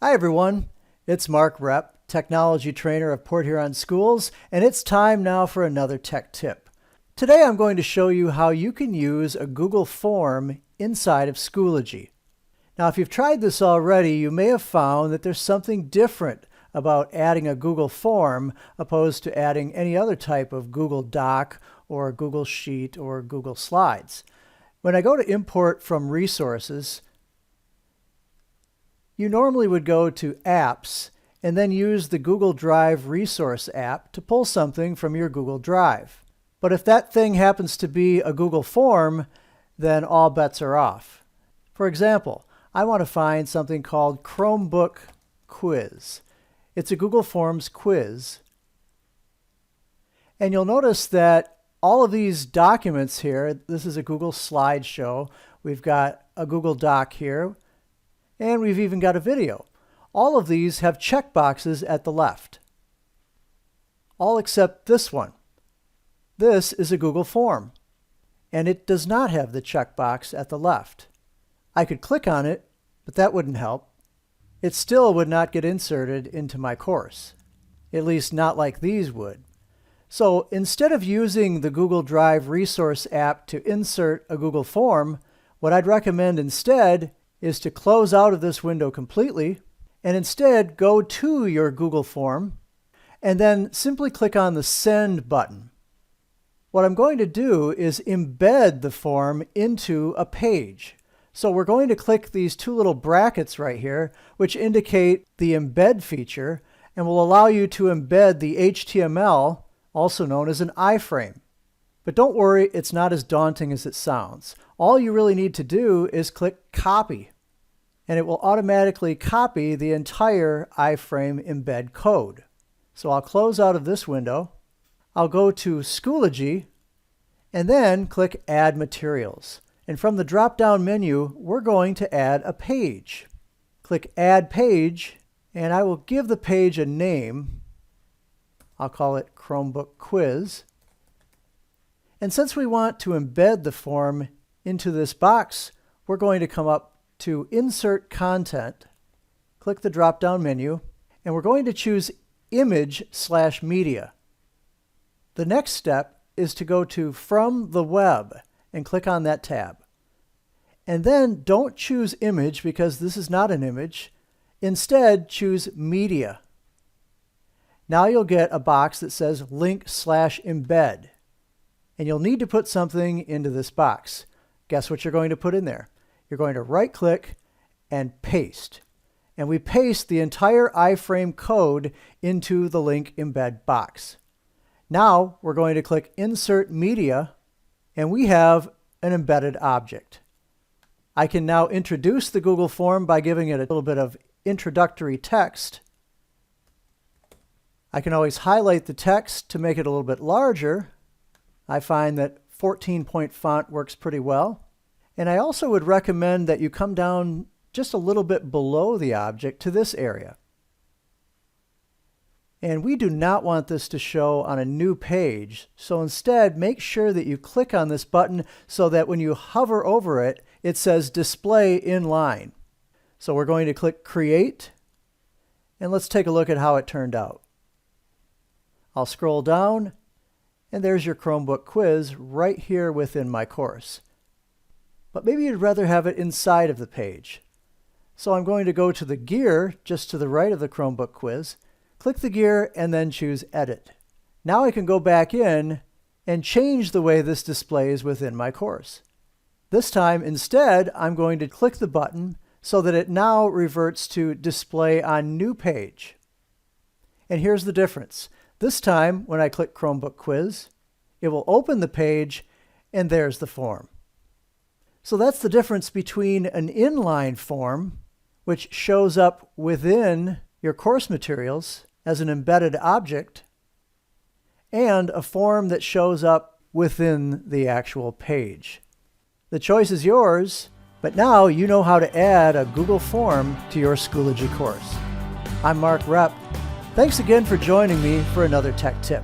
Hi everyone, it's Mark Rep, Technology Trainer of Port Huron Schools, and it's time now for another tech tip. Today I'm going to show you how you can use a Google form inside of Schoology. Now if you've tried this already, you may have found that there's something different about adding a Google form opposed to adding any other type of Google Doc or Google Sheet or Google Slides. When I go to import from resources, you normally would go to Apps and then use the Google Drive Resource app to pull something from your Google Drive. But if that thing happens to be a Google form, then all bets are off. For example, I want to find something called Chromebook Quiz. It's a Google Forms quiz. And you'll notice that all of these documents here, this is a Google slideshow, we've got a Google Doc here, and we've even got a video. All of these have checkboxes at the left. All except this one. This is a Google form, and it does not have the checkbox at the left. I could click on it, but that wouldn't help. It still would not get inserted into my course, at least not like these would. So instead of using the Google Drive Resource app to insert a Google form, what I'd recommend instead is to close out of this window completely and instead go to your Google form and then simply click on the Send button. What I'm going to do is embed the form into a page. So we're going to click these two little brackets right here, which indicate the embed feature and will allow you to embed the HTML, also known as an iframe. But don't worry, it's not as daunting as it sounds. All you really need to do is click Copy, and it will automatically copy the entire iframe embed code. So I'll close out of this window. I'll go to Schoology, and then click Add Materials. And from the drop-down menu, we're going to add a page. Click Add Page, and I will give the page a name. I'll call it Chromebook Quiz. And since we want to embed the form into this box, we're going to come up to Insert Content, click the drop-down menu, and we're going to choose Image/Media. The next step is to go to From the Web and click on that tab. And then don't choose Image because this is not an image. Instead, choose Media. Now you'll get a box that says Link/Embed. And you'll need to put something into this box. Guess what you're going to put in there? You're going to right-click and paste. And we paste the entire iframe code into the link embed box. Now we're going to click Insert Media, and we have an embedded object. I can now introduce the Google form by giving it a little bit of introductory text. I can always highlight the text to make it a little bit larger. I find that 14-point font works pretty well. And I also would recommend that you come down just a little bit below the object to this area. And we do not want this to show on a new page, so instead make sure that you click on this button so that when you hover over it, it says Display Inline. So we're going to click Create, and let's take a look at how it turned out. I'll scroll down, and there's your Chromebook quiz right here within my course. But maybe you'd rather have it inside of the page. So I'm going to go to the gear just to the right of the Chromebook quiz, click the gear, and then choose Edit. Now I can go back in and change the way this displays within my course. This time, instead, I'm going to click the button so that it now reverts to Display on New Page. And here's the difference. This time, when I click Chromebook Quiz, it will open the page, and there's the form. So that's the difference between an inline form, which shows up within your course materials as an embedded object, and a form that shows up within the actual page. The choice is yours, but now you know how to add a Google form to your Schoology course. I'm Mark Rep. Thanks again for joining me for another tech tip.